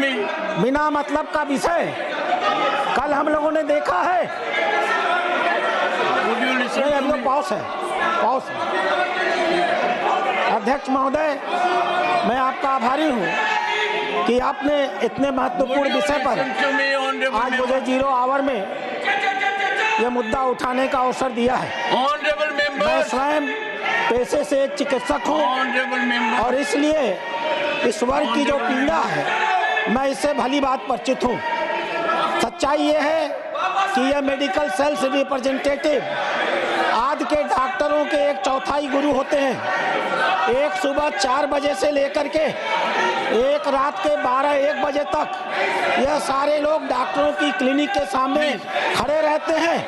me. बिना मतलब का विषय कल हम लोगों ने देखा है। Would you listen नहीं, to हम लोग me? पॉज है, पॉज। अध्यक्ष महोदय, मैं आपका आभारी हूँ कि आपने इतने Would महत्वपूर्ण you विषय पर listen to me, honorable आज मुझे member? 0 आवर में ये मुद्दा उठाने का अवसर दिया है। Honorable मैं member. स्वयं पेशे से एक चिकित्सक हूँ Honorable member. और इसलिए इस वर्ग की जो पीड़ा है मैं इससे भली बात परिचित हूँ। सच्चाई ये है कि यह मेडिकल सेल्स रिप्रेजेंटेटिव आज के डॉक्टरों के 1/4 गुरु होते हैं। एक सुबह 4 बजे से लेकर के एक रात के 12-1 बजे तक यह सारे लोग डॉक्टरों की क्लिनिक के सामने खड़े रहते हैं,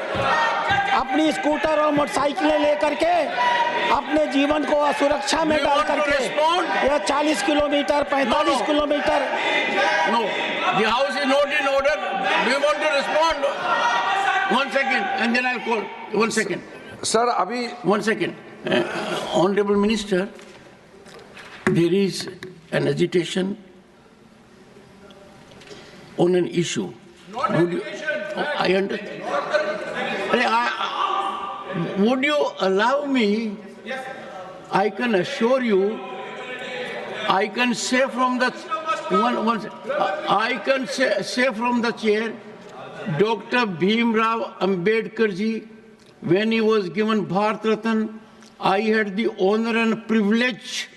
अपनी स्कूटर और मोटरसाइकिलें लेकर के अपने जीवन को असुरक्षा में डाल करके यह 40 kilometre 45 kilometre. No, the house is not in order. Do you want to respond? 1 second, and then I'll call. 1 second. Sir अभी 1 second. Honorable Minister, there is an agitation on an issue. Would you, I understand. Would you allow me? I can assure you, I can say from the I can say from the chair, Dr. Bhim Rao Ambedkar ji, when he was given Bharat Ratna, I had the honor and privilege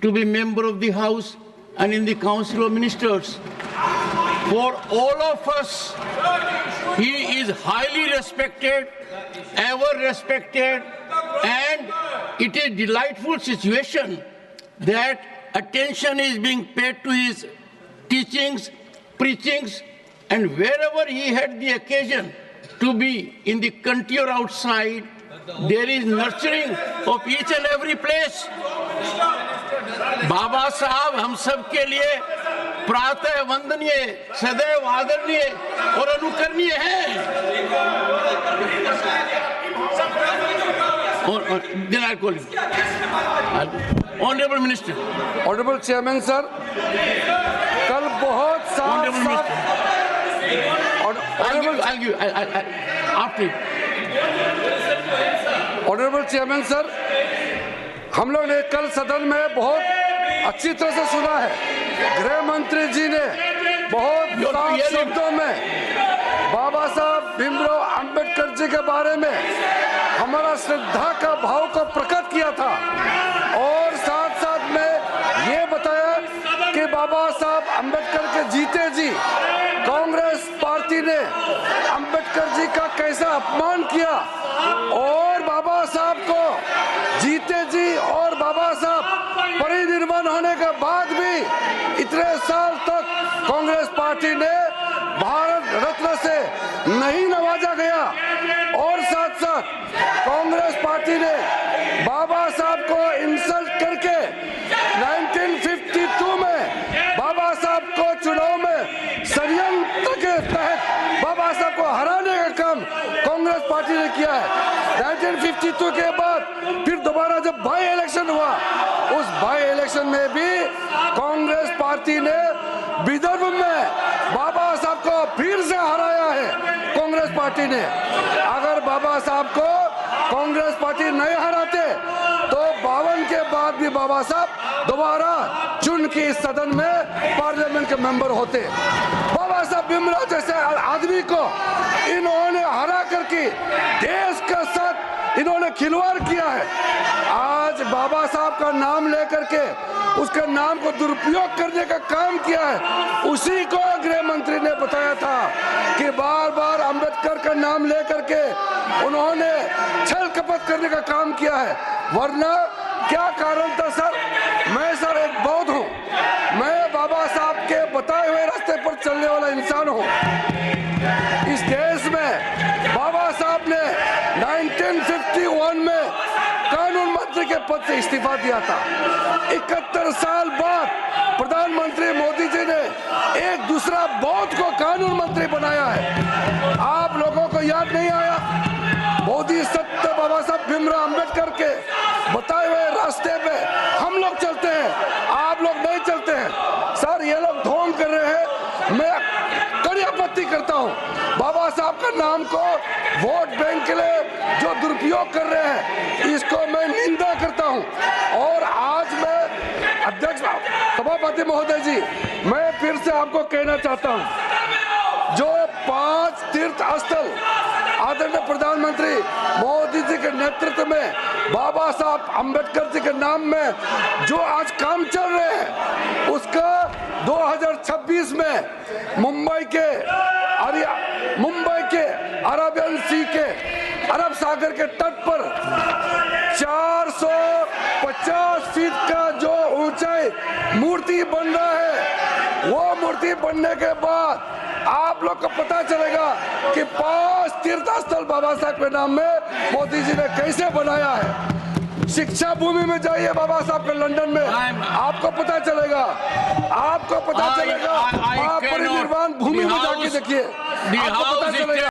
to be member of the House and in the Council of Ministers. For all of us, he is highly respected, ever respected, and it is a delightful situation that attention is being paid to his teachings, preachings, and wherever he had the occasion to be in the country or outside, there is nurturing of each and every place. बाबा साहब हम सब के लिए प्रातः वंदनीय, सदैव आदरणीय और अनुकरणीय हैं। Then I'll call you. Honorable Minister. Honourable chairman sir, कल बहुत Honorable साफ Minister. I'll give after you. Honourable chairman sir, हम लोग ने कल सदन में बहुत अच्छी तरह से सुना है। गृह मंत्री जी ने बहुत साफ शब्दों में बाबा साहब भीमराव अंबेडकर जी के बारे में हमारा श्रद्धा का भाव को प्रकट किया था और साथ साथ में ये बताया कि बाबा साहब अंबेडकर के जीते जी कांग्रेस पार्टी ने अंबेडकर जी का कैसा अपमान किया और बाबा साहब को जीते जी और बाबा साहब परिनिर्वाण होने के बाद भी इतने साल तक कांग्रेस पार्टी ने भारत रत्न से नहीं नवाजा गया और साथ साथ कांग्रेस पार्टी ने बाबा साहब को इंसल्ट करके 1952 में बाबा साहब को चुनाव में षड्यंत्र के तहत बाबा साहब को हराने का काम कांग्रेस पार्टी ने किया है। 1952 के बाद फिर दोबारा जब बाई इलेक्शन हुआ, उस बाई इलेक्शन में भी कांग्रेस पार्टी ने विदर्भ में बाबा साहब को फिर से हराया है। कांग्रेस पार्टी ने अगर बाबा साहब को कांग्रेस पार्टी नहीं हराते तो 52 के बाद भी बाबा साहब दोबारा चुन के इस सदन में पार्लियामेंट के मेंबर होते। बाबा साहब भीमराव जैसे आदमी को इन्होंने हरा करके देश के साथ इन्होंने खिलवाड़ किया है। आज बाबा साहब का नाम लेकर के उसके नाम को दुरुपयोग करने का काम किया है। उसी को गृह मंत्री ने बताया था कि बार बार अंबेडकर का नाम लेकर के उन्होंने छल कपट करने का काम किया है। वरना क्या कारण था सर? मैं सर एक बौद्ध हूँ, मैं बाबा साहब के बताए हुए रास्ते पर चलने वाला इंसान हूँ। इस देश में बाबा साहब ने 1951 में कानून मंत्री के पद से इस्तीफा दिया था। 71 साल बाद प्रधानमंत्री मोदी जी ने एक दूसरा बौद्ध को कानून मंत्री बनाया है। आप लोगों को याद नहीं आया? मोदी सत्य बाबा साहब भीमराव अंबेडकर के बताए हुए रास्ते पे हम लोग चलते हैं, आप लोग नहीं चलते हैं। सर ये लोग ढोंग कर रहे हैं मैं कड़ी आपत्ति करता हूं। बाबा साहब का नाम को वोट बैंक के लिए जो दुरुपयोग कर रहे हैं, इसको मैं निंदा करता हूं। और आज मैं अध्यक्ष सभापति महोदय जी, मैं फिर से आपको कहना चाहता हूं, जो 5 तीर्थ स्थल आदरणीय प्रधानमंत्री मोदी जी के नेतृत्व में बाबा साहब अंबेडकर जी के नाम में जो आज काम चल रहे हैं, उसका 2026 में मुंबई के अरेबियन सी के अरब सागर के तट पर 450 फीट का जो ऊंचाई मूर्ति बन रहा है, वो मूर्ति बनने के बाद आप लोग को पता चलेगा कि 5 तीर्थ स्थल बाबा साहब के नाम में मोदी जी ने कैसे बनाया है। शिक्षा भूमि में जाइए बाबा साहब के लंदन में, आपको पता चलेगा, आपको पता चलेगा। आप परिनिर्वाण भूमि में जाके देखिए, आपको पता चलेगा।